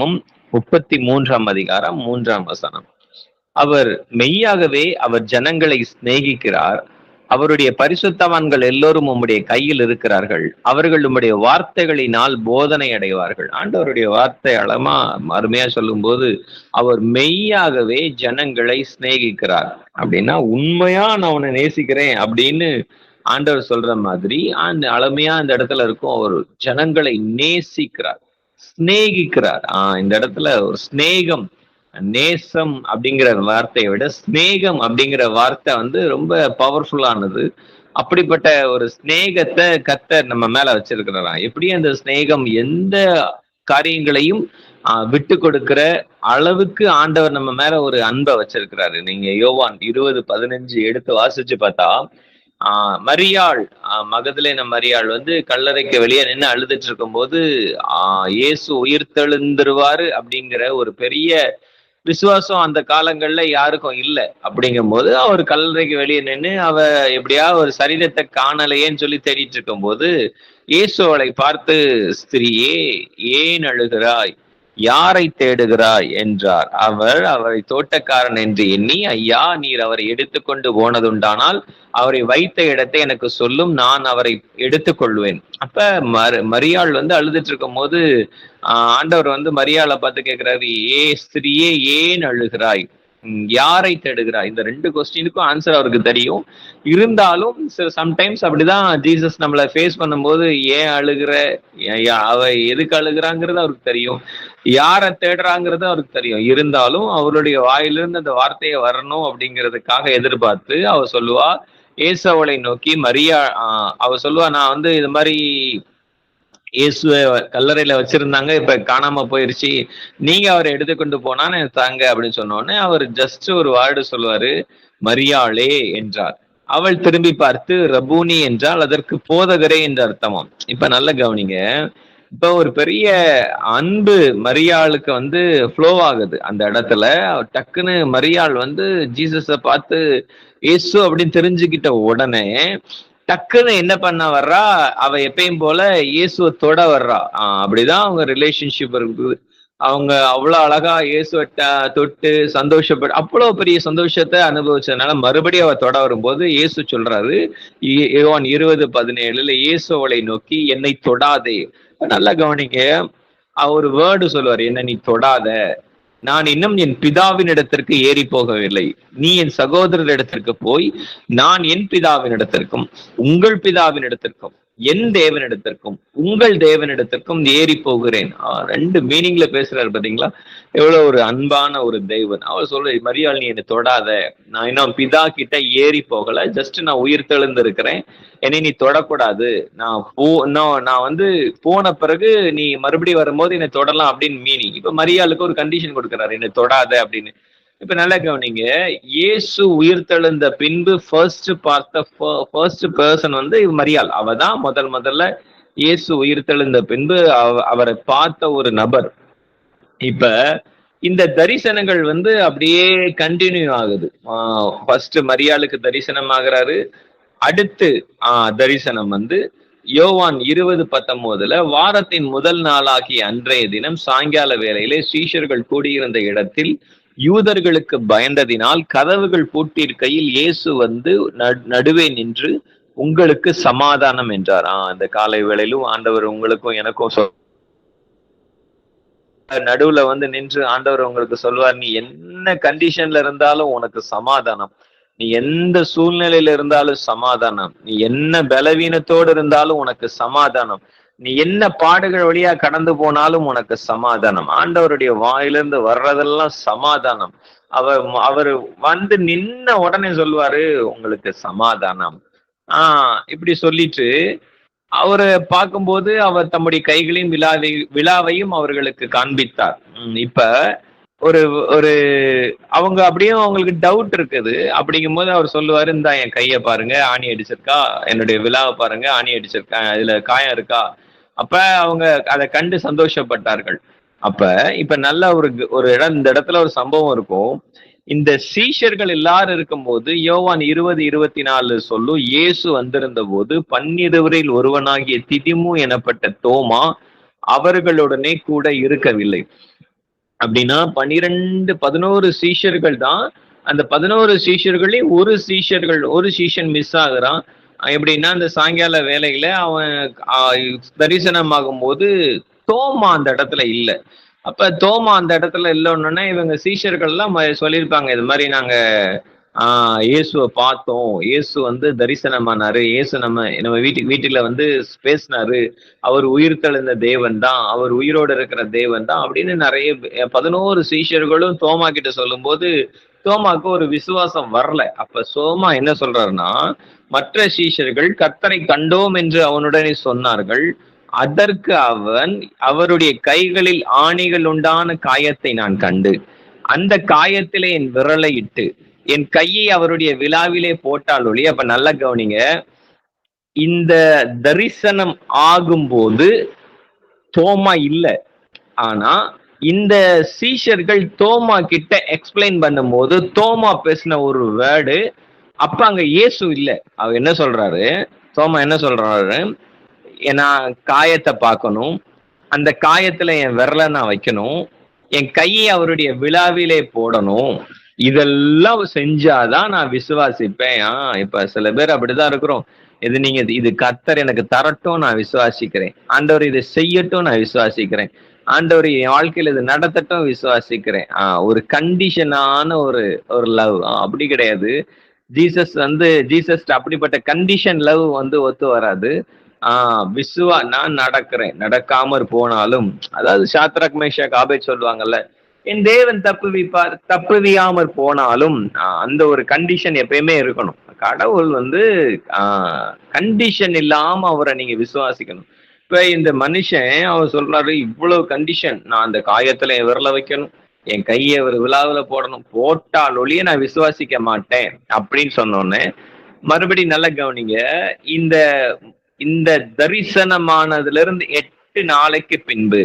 33 3 அவர் மெய்யாகவே அவர் ஜனங்களை சிநேகிக்கிறார். அவருடைய பரிசுத்தவான்கள் எல்லோரும் உம்முடைய கையில் இருக்கிறார்கள். அவர்கள் உம்முடைய வார்த்தைகளினால் போதனை அடைவார்கள். ஆண்டவருடைய வார்த்தை அளமா அருமையா சொல்லும்போது, அவர் மெய்யாகவே ஜனங்களை சிநேகிக்கிறார் அப்படின்னா, உண்மையா நான் உன்னை நேசிக்கிறேன் அப்படின்னு ஆண்டவர் சொல்ற மாதிரி அழமையா இந்த இடத்துல இருக்கும். அவர் ஜனங்களை நேசிக்கிறார், சிநேகிக்கிறார். இந்த இடத்துல ஒரு சிநேகம், நேசம் அப்படிங்கிற வார்த்தையை விட ஸ்நேகம் அப்படிங்கிற வார்த்தை வந்து ரொம்ப பவர்ஃபுல்லானது. அப்படிப்பட்ட ஒரு ஸ்நேகத்தை கர்த்தர் நம்ம மேல வச்சிருக்கிறாராம். எப்படி அந்த ஸ்நேகம் எந்த காரியங்களையும் விட்டு கொடுக்கிற அளவுக்கு ஆண்டவர் நம்ம மேல ஒரு அன்பை வச்சிருக்கிறாரு. நீங்க யோவான் 20:15 எடுத்து வாசிச்சு பார்த்தா, மரியாள், மகதலேன மரியாள் வந்து கல்லறைக்கு வெளியே நின்று அழுதுட்டு இருக்கும் போது இயேசு உயிர்த்தெழுந்துருவாரு அப்படிங்கிற ஒரு பெரிய விசுவாசம் அந்த காலங்கள்ல யாருக்கும் இல்லை. அப்படிங்கும் போது அவர் கல்லறைக்கு வெளியே நின்று அவ எப்படியா ஒரு சரீரத்தை காணலையேன்னு சொல்லி தேடிட்டு இருக்கும் போது இயேசு அவளை பார்த்து, ஸ்திரியே ஏன் அழுகிறாய், யாரை தேடுகிறாய் என்றார். அவர் அவரை தோட்டக்காரன் என்று எண்ணி, ஐயா நீர் அவரை எடுத்துக்கொண்டு போனதுண்டானால் அவரை வைத்த இடத்தை எனக்கு சொல்லும், நான் அவரை எடுத்துக்கொள்வேன். அப்ப மரியாள் வந்து அழுதுட்டு இருக்கும் போது ஆண்டவர் வந்து மரியாளை பார்த்து கேட்கிறாரு, ஸ்திரியே ஏன் அழுகிறாய், யாரை தேடுகிறாய்? இந்த 2 கொஸ்டினுக்கும் ஆன்சர் அவருக்கு தெரியும். இருந்தாலும் சம்டைம்ஸ் அப்படிதான் ஜீசஸ் நம்மளை ஃபேஸ் பண்ணும்போது, ஏன் அழுகிற, அவ எதுக்கு அழுகிறாங்கிறது அவருக்கு தெரியும், யாரை தேடுறாங்கிறது அவருக்கு தெரியும். இருந்தாலும் அவருடைய வாயிலிருந்து அந்த வார்த்தையை வரணும் அப்படிங்கிறதுக்காக எதிர்பார்த்து அவ சொல்லுவா, இயேசு அவளை நோக்கி மரியா, அவ சொல்லுவா, நான் வந்து இது மாதிரி இயேசுவை கல்லறையில வச்சிருந்தாங்க, இப்ப காணாம போயிருச்சு, நீங்க அவரை எடுத்துக்கொண்டு போனா தாங்க அப்படின்னு சொன்னோடனே அவர் ஜஸ்ட் ஒரு வார்டு சொல்லுவாரு, மரியாளே என்றார். அவள் திரும்பி பார்த்து ரபூனி என்றால் அதற்கு போதகரே என்று அர்த்தமாம். இப்ப நல்ல கவனிங்க, இப்ப ஒரு பெரிய அன்பு மரியாளுக்கு வந்து ஃப்ளோ ஆகுது அந்த இடத்துல. டக்குன்னு மரியாள் வந்து ஜீசஸ பார்த்து இயேசு அப்படின்னு தெரிஞ்சுக்கிட்ட உடனே டக்குன்னு என்ன பண்ண வர்றா, அவ எப்பயும் போல இயேசுவை தொட வர்றா. அப்படிதான் அவங்க ரிலேஷன்ஷிப் இருக்குது. அவங்க அவ்வளவு அழகா இயேசுவை தொட்டு சந்தோஷப்பட்டு அவ்வளவு பெரிய சந்தோஷத்தை அனுபவிச்சதுனால மறுபடியும் அவ தொட வரும்போது இயேசு சொல்றாரு, யோவான் 20:17 இயேசு அவளை நோக்கி, என்னை தொடாதே. நல்லா கவனிங்க, ஒரு வேர்டு சொல்லுவாரு, என்ன நீ தொடாத, நான் இன்னும் என் பிதாவின் இடத்திற்கு ஏறி போகவில்லை, நீ என் சகோதரர் இடத்திற்கு போய் நான் என் பிதாவின் இடத்திற்கும் உங்கள் பிதாவின் இடத்திற்கும் என் தேவனிடத்திற்கும் உங்கள் தேவனிடத்திற்கும் ஏறி போகிறேன். 2 மீனிங்ல பேசுறாரு பாத்தீங்களா? எவ்வளவு ஒரு அன்பான ஒரு தேவன். அவர் சொல்ற, மரியாள் நீ என்னை தொடாத, நான் இன்னும் பிதா கிட்ட ஏறி போகல, ஜஸ்ட் நான் உயிர் தெழுந்து இருக்கிறேன், என்னை நீ தொடக்கூடாது, நான் வந்து போன பிறகு நீ மறுபடியும் வரும்போது என்னை தொடலாம் அப்படின்னு மீனிங். இப்ப மரியாளுக்கு ஒரு கண்டிஷன் கொடுக்குறாரு, என்னை தொடாத அப்படின்னு. இப்ப நல்லா கவனிங்க, இயேசு உயிர்த்தெழுந்த பின்பு ஃபர்ஸ்ட் பர்சன் வந்து மரியாள். அவதான் முதல்ல இயேசு உயிர்த்தெழுந்த பின்பு அவரை பார்த்த ஒரு நபர். இப்ப இந்த தரிசனங்கள் வந்து அப்படியே கண்டினியூ ஆகுது. ஃபர்ஸ்ட் மரியாளுக்கு தரிசனம் ஆகிறாரு. அடுத்து தரிசனம் வந்து யோவான் 20:19 வாரத்தின் முதல் நாளாகிய அன்றைய தினம் சாயங்கால வேளையிலே சீஷர்கள் கூடியிருந்த இடத்தில் யூதர்களுக்கு பயந்ததினால் கதவுகள் பூட்டியிருக்கையில் இயேசு வந்து நடுவே நின்று, உங்களுக்கு சமாதானம் என்றார். இந்த காலை வேளையிலும் ஆண்டவர் உங்களுக்கும் எனக்கும் நடுவுல வந்து நின்று ஆண்டவர் உங்களுக்கு சொல்வார், நீ என்ன கண்டிஷன்ல இருந்தாலும் உனக்கு சமாதானம், நீ எந்த சூழ்நிலையில இருந்தாலும் சமாதானம், நீ என்ன பலவீனத்தோடு இருந்தாலும் உனக்கு சமாதானம், நீ என்ன பாடுகள் வழியா கடந்து போனாலும் உனக்கு சமாதானம். ஆண்டவருடைய வாயிலிருந்து வர்றதெல்லாம் சமாதானம். அவர் வந்து நின்ன உடனே சொல்லுவாரு, உங்களுக்கு சமாதானம். இப்படி சொல்லிட்டு அவரை பார்க்கும்போது அவர் தம்முடைய கைகளையும் விழாவையும் அவர்களுக்கு காண்பித்தார். இப்ப ஒரு ஒரு அவங்க அப்படியே அவங்களுக்கு டவுட் இருக்குது. அப்படிங்கும் போது அவர் சொல்லுவாரு, இந்தா என் கையை பாருங்க, ஆணி அடிச்சிருக்கா, என்னுடைய விழாவை பாருங்க, ஆணி அடிச்சிருக்கா, இதுல காயம் இருக்கா. அப்ப அவங்க அதை கண்டு சந்தோஷப்பட்டார்கள். அப்ப இப்ப நல்ல ஒரு இடம், இந்த இடத்துல ஒரு சம்பவம் இருக்கும். இந்த சீஷர்கள் எல்லாரும் இருக்கும்போது யோவான் 20:24 சொல்லும், இயேசு வந்திருந்த போது 12 ஒருவனாகிய திதிமு எனப்பட்ட தோமா அவர்களுடனே கூட இருக்கவில்லை. அப்படின்னா 11 சீஷர்கள் தான். அந்த 11 சீஷர்களையும் ஒரு சீஷன் மிஸ் ஆகுறான். எப்படின்னா அந்த சாயங்கால வேலையில அவன் தரிசனமாகும் போது தோமா அந்த இடத்துல இல்ல. அப்ப தோமா அந்த இடத்துல இல்லைன்னொன்னே இவங்க சீஷர்கள் எல்லாம் சொல்லியிருப்பாங்க, இது மாதிரி நாங்க இயேசுவை பார்த்தோம், இயேசு வந்து தரிசனமானாரு, இயேசு நம்ம வீட்டுல வந்து பேசினாரு, அவர் உயிர் தெழுந்த தேவன் தான், அவர் உயிரோடு இருக்கிற தேவன் தான் அப்படின்னு நிறைய 11 சீஷர்களும் தோமா கிட்ட சொல்லும் போது தோமாக்கு ஒரு விசுவாசம் வரல. அப்ப சோமா என்ன சொல்றாருன்னா, மற்ற சீஷர்கள் கர்த்தரை கண்டோம் என்று அவனுடனே சொன்னார்கள், அதற்கு அவன் அவருடைய கைகளில் ஆணிகள் உண்டான காயத்தை நான் கண்டு அந்த காயத்திலே என் விரலை இட்டு என் கையை அவருடைய விழாவிலே போட்டால் ஒளி. அப்ப நல்ல கவனிங்க, இந்த தரிசனம் ஆகும்போது தோமா இல்ல, ஆனா இந்த சீஷர்கள் தோமா கிட்ட எக்ஸ்பிளைன் பண்ணும்போது தோமா பேசின ஒரு வேர்டு, அப்ப அங்க இயேசு இல்ல. அவர் என்ன சொல்றாரு, தோமா என்ன சொல்றாரு, நான் காயத்தை பார்க்கணும், அந்த காயத்துல என் விரலை நான் வைக்கணும், என் கையை அவருடைய விழாவிலே போடணும், இதெல்லாம் செஞ்சாதான் நான் விசுவாசிப்பேன். இப்ப சில பேர் அப்படிதான் இருக்கிறோம், இது கர்த்தர் எனக்கு தரட்டும் நான் விசுவாசிக்கிறேன், ஆண்டவர் இதை செய்யட்டும் நான் விசுவாசிக்கிறேன், ஆண்டவர் என் வாழ்க்கையில இது நடத்தட்டும் விசுவாசிக்கிறேன். ஒரு கண்டிஷனான ஒரு ஒரு லவ் அப்படி கிடையாது. ஜீசஸ் அப்படிப்பட்ட கண்டிஷன் லவ் வந்து ஒத்து வராது. நான் நடக்கிறேன், நடக்காமற் போனாலும், அதாவது சாத்ராக் மேஷாக் ஆபேத் சொல்லுவாங்கல்ல, என் தேவன் தப்புவியாமற் போனாலும் அந்த ஒரு கண்டிஷன் எப்பயுமே இருக்கணும். கடவுள் வந்து கண்டிஷன் இல்லாம அவரை நீங்க விசுவாசிக்கணும். இப்ப இந்த மனுஷன் அவர் சொல்றாரு, இவ்வளவு கண்டிஷன், நான் அந்த காயத்துல என் விரல வைக்கணும், என் கையை ஒரு விழாவில போடணும், போட்டால் ஒழிய நான் விசுவாசிக்க மாட்டேன் அப்படின்னு சொன்னோன்னே, மறுபடி நல்ல கவனிங்க, இந்த இந்த தரிசனமானதுல இருந்து 8 நாளைக்கு பின்பு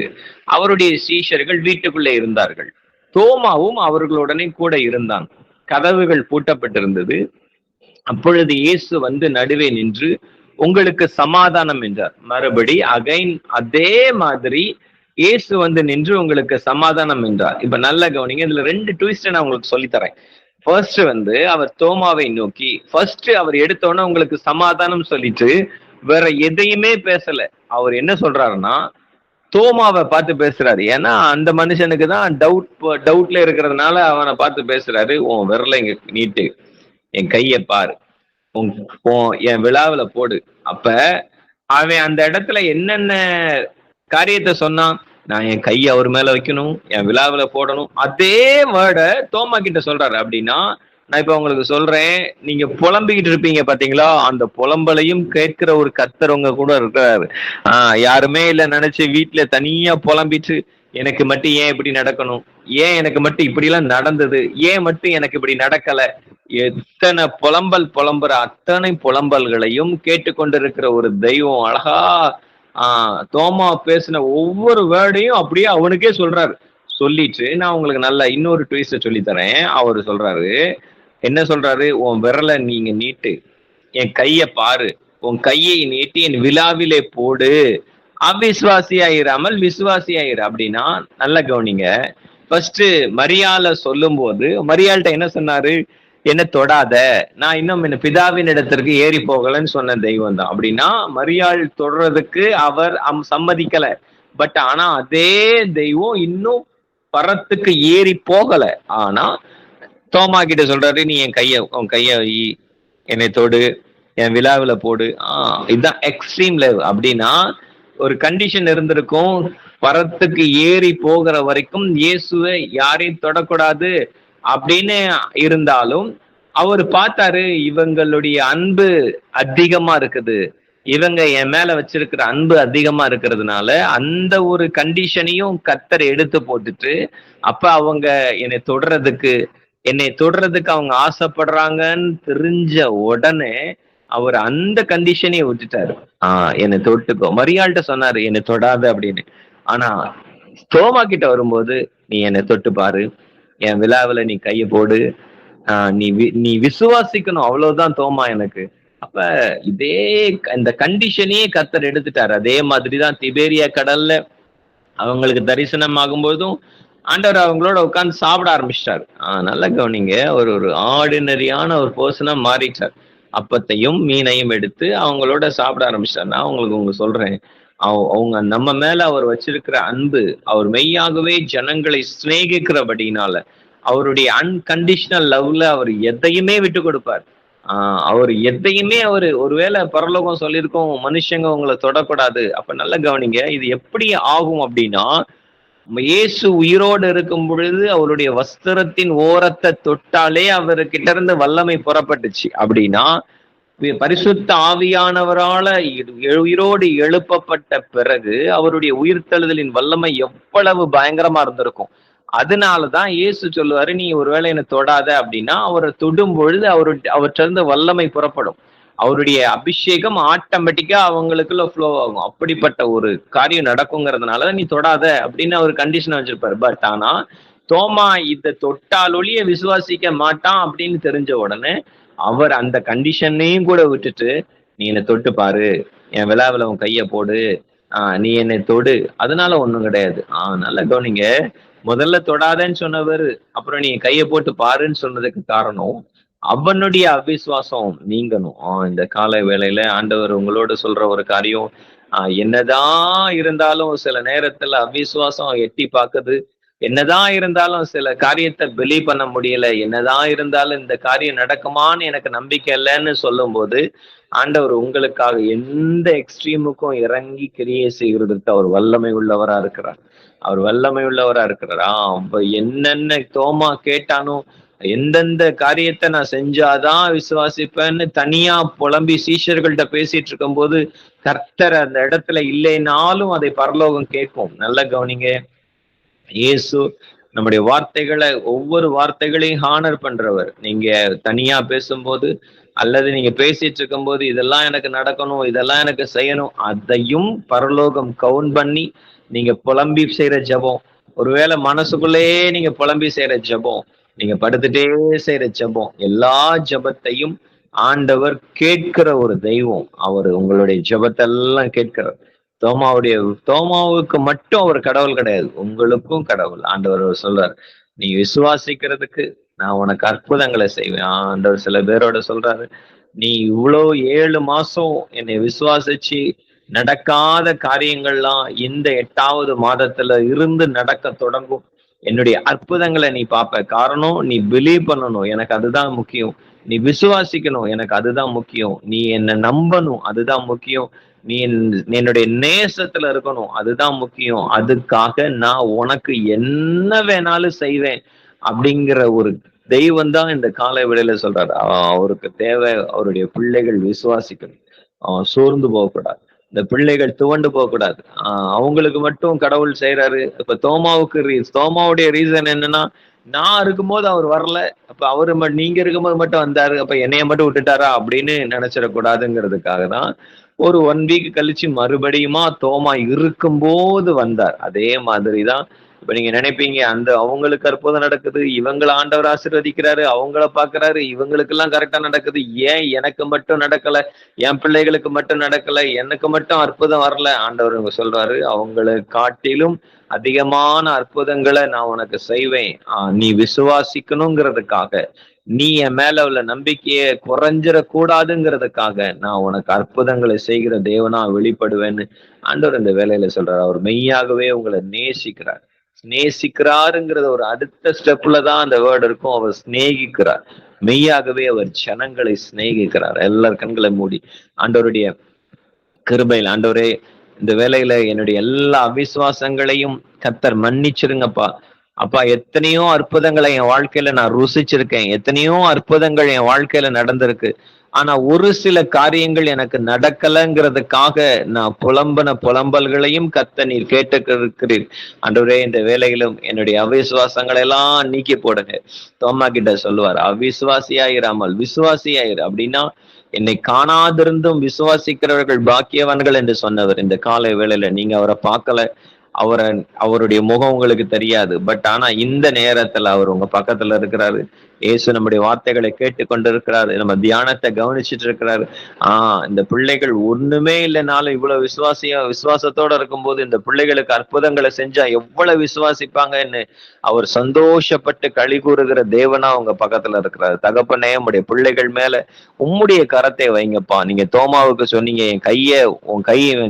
அவருடைய சீஷர்கள் வீட்டுக்குள்ளே இருந்தார்கள். தோமாவும் அவர்களுடனே கூட இருந்தான். கதவுகள் பூட்டப்பட்டிருந்தது. அப்பொழுது இயேசு வந்து நடுவே நின்று உங்களுக்கு சமாதானம் என்றார். மறுபடி அகைன் அதே மாதிரி இயேசு வந்து நின்று உங்களுக்கு சமாதானம் என்றார். இப்ப நல்ல கவனிங்க, இதுல 2 ட்விஸ்ட் நான் உங்களுக்கு சொல்லித்தரேன். ஃபர்ஸ்ட் வந்து அவர் தோமாவை நோக்கி அவர் எடுத்தோன்னே உங்களுக்கு சமாதானம் சொல்லிட்டு வேற எதையுமே பேசல. அவர் என்ன சொல்றாருன்னா தோமாவை பார்த்து பேசுறாரு. ஏன்னா அந்த மனுஷனுக்கு தான் டவுட்ல இருக்கிறதுனால அவனை பார்த்து பேசுறாரு, உன் விரல இங்க நீட்டு, என் கைய பாரு, என் விழாவில போடு. அப்ப அவன் அந்த இடத்துல என்னென்ன காரியத்தை சொன்னான், நான் என் கையை அவர் மேல வைக்கணும், என் விழாவில போடணும், அதே வேர்டை தோமா கிட்ட சொல்றாரு. அப்படின்னா நான் இப்ப உங்களுக்கு சொல்றேன், நீங்க புலம்பிக்கிட்டு இருப்பீங்க பாத்தீங்களா, அந்த புலம்பலையும் கேட்கிற ஒரு கர்த்தர் உங்க கூட இருக்கிறாரு. யாருமே இல்ல நினைச்சு வீட்டுல தனியா புலம்பிட்டு, எனக்கு மட்டும் ஏன் இப்படி நடக்கணும், ஏன் எனக்கு மட்டும் இப்படி எல்லாம் நடந்தது, ஏன் மட்டும் எனக்கு இப்படி நடக்கல, எத்தனை புலம்புற அத்தனை புலம்பல்களையும் கேட்டுக்கொண்டிருக்கிற ஒரு தெய்வம் அழகா தோமா பேசின ஒவ்வொரு வேர்டையும் அப்படியே அவனுக்கே சொல்றாரு. சொல்லிட்டு நான் உங்களுக்கு நல்ல இன்னொரு ட்விஸ்ட சொல்லி தரேன். அவரு சொல்றாரு, என்ன சொல்றாரு, உன் விரலை நீங்க நீட்டு, என் கைய பாரு, உன் கையை நீட்டி என் விழாவிலே போடு, அவிசுவாசியாயிராமல் விசுவாசியாயிரு. அப்படின்னா நல்ல கவனிங்க, ஃபர்ஸ்ட் மரியாள சொல்லும் போது மரியாள்கிட்ட என்ன சொன்னாரு, என்ன தொடாத, நான் இன்னும் என்ன பிதாவின் இடத்திற்கு ஏறி போகலன்னு சொன்ன தெய்வம் தான். அப்படின்னா மரியாள் தொடர்றதுக்கு அவர் சம்மதிக்கல. பட் ஆனா அதே தெய்வம் இன்னும் பரத்துக்கு ஏறி போகல. ஆனா தோமா கிட்ட சொல்றாரு, நீ உன் கைய என்னை தொடு, என் விழாவில போடு. இதுதான் எக்ஸ்ட்ரீம் லவ். அப்படின்னா ஒரு கண்டிஷன் இருந்திருக்கும், பரத்துக்கு ஏறி போகிற வரைக்கும் இயேசுவை யாரையும் தொடக்கூடாது அப்படின்னு இருந்தாலும் அவர் பார்த்தாரு, இவங்களுடைய அன்பு அதிகமா இருக்குது, இவங்க என் மேல வச்சிருக்கிற அன்பு அதிகமா இருக்கிறதுனால அந்த ஒரு கண்டிஷனையும் கர்த்தர் எடுத்து போட்டுட்டு, அப்ப அவங்க என்னை தொடர்றதுக்கு அவங்க ஆசைப்படுறாங்கன்னு தெரிஞ்ச உடனே அவர் அந்த கண்டிஷனையும் விட்டுட்டாரு. என்னை தொட்டுக்கோ. மரியாள்கிட்ட சொன்னாரு, என்னை தொடாது அப்படின்னு. ஆனா தோமா கிட்ட வரும்போது, நீ என்னை தொட்டு பாரு, என் விழாவில நீ கையை போடு, நீ விசுவாசிக்கணும், அவ்வளவுதான் தோமா எனக்கு. அப்ப இதே இந்த கண்டிஷனையே கர்த்தர் எடுத்துட்டாரு. அதே மாதிரிதான் திபேரியா கடல்ல அவங்களுக்கு தரிசனம் ஆகும்போதும் ஆண்டவர் அவங்களோட உட்கார்ந்து சாப்பிட ஆரம்பிச்சிட்டாரு. நல்லா கவனிங்க. ஒரு ஒரு ஆர்டினரியான ஒரு பர்சனா மாறிட்டார். அப்பத்தையும் மீனையும் எடுத்து அவங்களோட சாப்பிட ஆரம்பிச்சிட்டார். நான் உங்களுக்கு சொல்றேன். அவங்க நம்ம மேல அவர் வச்சிருக்கிற அன்பு, அவர் மெய்யாகவே ஜனங்களை சிநேகிக்கிறபடினால, அவருடைய அன்கண்டிஷனல் லவ்ல அவர் எதையுமே விட்டு கொடுப்பார். அவர் எதையுமே ஒருவேளை பரலோகம் சொல்லியிருக்கோம், மனுஷங்க உங்களை தொடக்கூடாது. அப்ப நல்லா கவனிங்க. இது எப்படி ஆகும் அப்படின்னா, இயேசு உயிரோடு இருக்கும் பொழுது அவருடைய வஸ்திரத்தின் ஓரத்தை தொட்டாலே அவர்கிட்ட இருந்து வல்லமை புறப்பட்டுச்சு அப்படின்னா, பரிசுத்த ஆவியானவரால உயிரோடு எழுப்பப்பட்ட பிறகு அவருடைய உயிர்த்தெழுதலின் வல்லமை எவ்வளவு பயங்கரமா இருந்திருக்கும். அதனாலதான் இயேசு சொல்லுவாரு, நீ ஒருவேளை என்னை தொடாத அப்படின்னா, அவரை தொடும் பொழுது அவர்கிட்ட இருந்து வல்லமை புறப்படும். அவருடைய அபிஷேகம் ஆட்டோமேட்டிக்கா அவங்களுக்குள்ள ஃப்ளோ ஆகும். அப்படிப்பட்ட ஒரு காரியம் நடக்குங்கிறதுனால நீ தொடாத அப்படின்னு அவர் கண்டிஷன் வச்சிருப்பாரு. பட் ஆனா தோமா இதை தொட்டாலொழிய விசுவாசிக்க மாட்டான் அப்படின்னு தெரிஞ்ச உடனே அவர் அந்த கண்டிஷனையும் கூட விட்டுட்டு, நீ என்னை தொட்டு பாரு, என் விழாவில் உன் கைய போடு, நீ என்னை தொடு, அதனால ஒண்ணும் கிடையாது. நல்லா கவனிங்க. முதல்ல தொடாதன்னு சொன்னவர் அப்புறம் நீ கையை போட்டு பாருன்னு சொன்னதுக்கு காரணம் அவனுடைய அவிசுவாசம் நீங்கணும். இந்த கால வேளையில ஆண்டவர் உங்களோட சொல்ற ஒரு காரியம், என்னதான் இருந்தாலும் சில நேரத்துல அவிசுவாசம் எட்டி பார்க்குது. என்னதான் இருந்தாலும் சில காரியத்தை பிலீவ் பண்ண முடியல. என்னதான் இருந்தாலும் இந்த காரியம் நடக்குமான்னு எனக்கு நம்பிக்கை இல்லைன்னு சொல்லும் போது, ஆண்டவர் உங்களுக்காக எந்த எக்ஸ்ட்ரீமுக்கும் இறங்கி கிரியை செய்கிறதுக்கு அவர் வல்லமை உள்ளவரா இருக்கிறார். அவர் வல்லமை உள்ளவரா இருக்கிறாரா? என்னென்ன தோமா கேட்டானோ, எந்தெந்த காரியத்தை நான் செஞ்சாதான் விசுவாசிப்பேன்னு தனியா புலம்பி சீஷர்கள்ட்ட பேசிட்டு இருக்கும் போது கர்த்தர் அந்த இடத்துல இல்லைனாலும் அதை பரலோகம் கேட்கும். நல்ல கவனிங்க. இயேசு நம்முடைய வார்த்தைகளை, ஒவ்வொரு வார்த்தைகளையும் ஹானர் பண்றவர். நீங்க தனியா பேசும்போது அல்லது நீங்க பேசிட்டு இருக்கும் போது இதெல்லாம் எனக்கு நடக்கணும், இதெல்லாம் எனக்கு செய்யணும், அதையும் பரலோகம் கவுண்ட் பண்ணி நீங்க புலம்பி செய்யற ஜபம், ஒருவேளை மனசுக்குள்ளேயே நீங்க புலம்பி செய்யற ஜபம், நீங்க படுத்துட்டே செய்யற ஜபம், எல்லா ஜபத்தையும் ஆண்டவர் கேட்கிற ஒரு தெய்வம். அவர் உங்களுடைய ஜபத்தெல்லாம் கேட்கிறார். தோமாவுக்கு மட்டும் அவர் கடவுள் கிடையாது, உங்களுக்கும் கடவுள். ஆண்டவர் சொல்றார், நீ விசுவாசிக்கிறதுக்கு நான் உனக்கு அற்புதங்களை செய்வேன். ஆண்டவர் சில பேரோட சொல்றாரு, நீ இவ்வளோ 7 மாசம் என்னை விசுவாசிச்சு நடக்காத காரியங்கள்லாம் இந்த 8வது மாதத்துல இருந்து நடக்க தொடங்கும். என்னுடைய அற்புதங்களை நீ பார்ப்ப. காரணம், நீ பிலீவ் பண்ணணும், எனக்கு அதுதான் முக்கியம். நீ விசுவாசிக்கணும், எனக்கு அதுதான் முக்கியம். நீ என்னை நம்பணும், அதுதான் முக்கியம். நீ என்னுடைய நேசத்துல இருக்கணும், அதுதான் முக்கியம். அதுக்காக நான் உனக்கு என்ன வேணாலும் செய்வேன் அப்படிங்கிற ஒரு தெய்வம் தான் இந்த காலை வேளையில சொல்றாரு. அவருக்கு தேவை அவருடைய பிள்ளைகள் விசுவாசிக்கணும், சோர்ந்து போகக்கூடாது, இந்த பிள்ளைகள் துவண்டு போகக்கூடாது. அவங்களுக்கு மட்டும் கடவுள் செய்யறாரு. இப்ப தோமாவுடைய ரீசன் என்னன்னா, நான் இருக்கும்போது அவர் வரல, அப்ப அவரு நீங்க இருக்கும்போது மட்டும் வந்தாரு, அப்ப என்னைய மட்டும் விட்டுட்டாரா அப்படின்னு நினைச்சிடக்கூடாதுங்கிறதுக்காக தான் ஒரு 1 வீக் கழிச்சு மறுபடியுமா தோமா இருக்கும்போது வந்தார். அதே மாதிரிதான் இப்ப நீங்க நினைப்பீங்க, அவங்களுக்கு அற்புதம் நடக்குது, இவங்களை ஆண்டவர் ஆசீர்வதிக்கிறாரு, அவங்கள பாக்குறாரு, இவங்களுக்கு எல்லாம் கரெக்டா நடக்குது, ஏன் எனக்கு மட்டும் நடக்கல, என் பிள்ளைகளுக்கு மட்டும் நடக்கல, எனக்கு மட்டும் அற்புதம் வரல? ஆண்டவர் சொல்றாரு, அவங்களை காட்டிலும் அதிகமான அற்புதங்களை நான் உனக்கு செய்வேன். நீ விசுவாசிக்கணுங்கிறதுக்காக, நீ என் மேல உள்ள நம்பிக்கையை குறைஞ்சிடக்கூடாதுங்கிறதுக்காக நான் உனக்கு அற்புதங்களை செய்கிற தேவனா வெளிப்படுவேன்னு ஆண்டவர் இந்த வேலையில சொல்றாரு. அவர் மெய்யாகவே உங்களை நேசிக்கிறார். நேசிக்கிறாருங்கிறத ஒரு அடுத்த ஸ்டெப்ல தான் அந்த வேர்டு இருக்கும். அவர் சிநேகிக்கிறார். மெய்யாகவே அவர் ஜனங்களை சிநேகிக்கிறார். எல்லார் கண்களை மூடி ஆண்டவருடைய கிருபையில், ஆண்டவரே இந்த வேலையில என்னுடைய எல்லா அவிசுவாசங்களையும் கர்த்தர் மன்னிச்சிருங்கப்பா. அப்பா, எத்தனையோ அற்புதங்களை என் வாழ்க்கையில நான் ருசிச்சிருக்கேன், எத்தனையோ அற்புதங்கள் என் வாழ்க்கையில நடந்திருக்கு. ஆனா ஒரு சில காரியங்கள் எனக்கு நடக்கலைங்கிறதுக்காக நான் புலம்பின புலம்பல்களையும் கர்த்தர் நீர் கேட்டுக்கிறீர். ஆண்டவரே இந்த வேலையிலும் என்னுடைய அவிசுவாசங்களை எல்லாம் நீக்கி போடுங்க. தோமா கிட்ட சொல்லுவார், அவிசுவாசியாயிராமல் விசுவாசியாயிரு. அப்படின்னா என்னை காணாதிருந்தும் விசுவாசிக்கிறவர்கள் பாக்கியவான்கள் என்று சொன்னவர். இந்த காலை வேளையில நீங்க அவரை பார்க்கல, அவருடைய முகம் உங்களுக்கு தெரியாது, பட் ஆனா இந்த நேரத்துல அவர் உங்க பக்கத்துல இருக்கிறாரு. இயேசு நம்முடைய வார்த்தைகளை கேட்டு கொண்டிருக்கிறாரு, நம்ம தியானத்தை கவனிச்சுட்டு இருக்கிறாரு. இந்த பிள்ளைகள் ஒண்ணுமே இல்லைனாலும் இவ்வளவு விசுவாசத்தோட இருக்கும்போது இந்த பிள்ளைகளுக்கு அற்புதங்களை செஞ்சா எவ்வளவு விசுவாசிப்பாங்கன்னு அவர் சந்தோஷப்பட்டு களி கூறுகிற தேவனா உங்க பக்கத்துல இருக்கிறாரு. தகப்பனே, உம்முடைய பிள்ளைகள் மேல உம்முடைய கரத்தை வைங்கப்பா. நீங்க தோமாவுக்கு சொன்னீங்க, உன்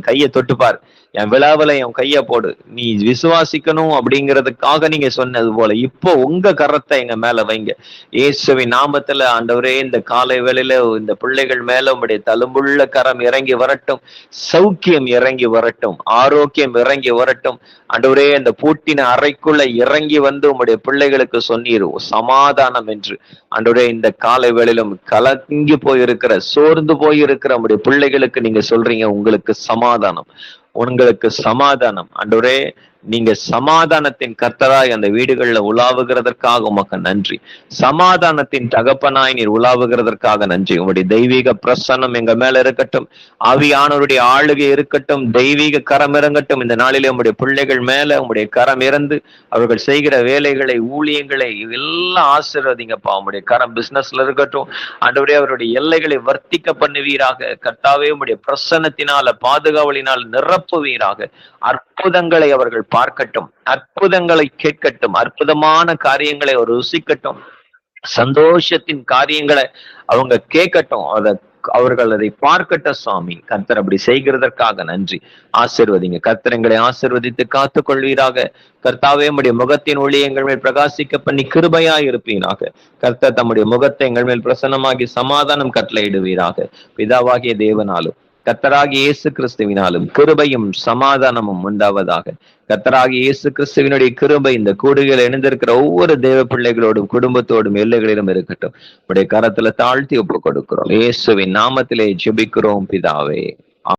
கையை தொட்டுப்பார், என் விழாவில என் கைய போடு, நீ விசுவாசிக்கணும் அப்படிங்கிறதுக்காக நீங்க சொன்னது போல இப்போ உங்க கரத்தை எங்க மேல வைங்க. இயேசுவின் நாமத்துல ஆண்டவரே, இந்த காலை வேளையில இந்த பிள்ளைகள் மேல உங்களுடைய தழும்புள்ள கரம் இறங்கி வரட்டும், சௌக்கியம் இறங்கி வரட்டும், ஆரோக்கியம் இறங்கி வரட்டும். ஆண்டவரே, இந்த பூட்டின அறைக்குள்ள இறங்கி வந்து உங்களுடைய பிள்ளைகளுக்கு சொன்னீர் சமாதானம் என்று. ஆண்டவரே, இந்த காலை வேளையிலும் கலங்கி போயிருக்கிற, சோர்ந்து போயிருக்கிற உங்களுடைய பிள்ளைகளுக்கு நீங்க சொல்றீங்க உங்களுக்கு சமாதானம், உங்களுக்கு சமாதானம். ஆண்டவரே, நீங்க சமாதானத்தின் கர்த்தராய் அந்த வீடுகள்ல உலாவுகிறதற்காக உமக்கு நன்றி. சமாதானத்தின் தகப்பனாய் நீர் உலாவுகிறதற்காக நன்றி. உங்களுடைய தெய்வீக பிரசன்னம் எங்க மேல இருக்கட்டும், ஆவியானவருடைய ஆளுகை இருக்கட்டும், தெய்வீக கரம் இறங்கட்டும். இந்த நாளிலே உங்களுடைய பிள்ளைகள் மேல உங்களுடைய கரம் இறந்து அவர்கள் செய்கிற வேலைகளை, ஊழியங்களை எல்லாம் ஆசீர்வதிங்கப்பா. உங்களுடைய கரம் பிசினஸ்ல இருக்கட்டும். ஆண்டவரே, அவருடைய எல்லைகளை வர்த்திக்க பண்ணுவீராக. கர்த்தாவே, உங்களுடைய பிரசன்னத்தினால, பாதுகாவலினால் நிரப்புவீராக. அற்புதங்களை அவர்கள் பார்க்கட்டும், அற்புதங்களை கேட்கட்டும், அற்புதமான காரியங்களை அவர் ருசிக்கட்டும், சந்தோஷத்தின் காரியங்களை அவங்க கேட்கட்டும், அவர்கள் அதை பார்க்கட்டும். சுவாமி, கர்த்தர் அப்படி செய்கிறதற்காக நன்றி. ஆசீர்வதிங்க. கர்த்தர் எங்களை ஆசீர்வதித்து காத்துக் கொள்வீராக. கர்த்தாவே, நம்முடைய முகத்தின் ஒளி எங்கள் மேல் பிரகாசிக்க பண்ணி கிருபையாய் இருப்பீராக. கர்த்தர் தம்முடைய முகத்தை எங்கள் மேல் பிரசன்னமாகி சமாதானம் கட்டளையிடுவீராக. பிதாவாகிய தேவனாலும் கர்த்தராகிய இயேசு கிறிஸ்துவினாலும் கிருபையும் சமாதானமும் உண்டாவதாக. கர்த்தராகிய இயேசு கிறிஸ்துவினுடைய கிருபை இந்த கூடுகையில் இணைந்திருக்கிற ஒவ்வொரு தேவ பிள்ளைகளோடும் குடும்பத்தோடும் எல்லைகளிலும் இருக்கட்டும். உடைய கரத்துல தாழ்த்தி ஒப்பு கொடுக்கிறோம். இயேசுவின் நாமத்திலே ஜெபிக்கிறோம் பிதாவே.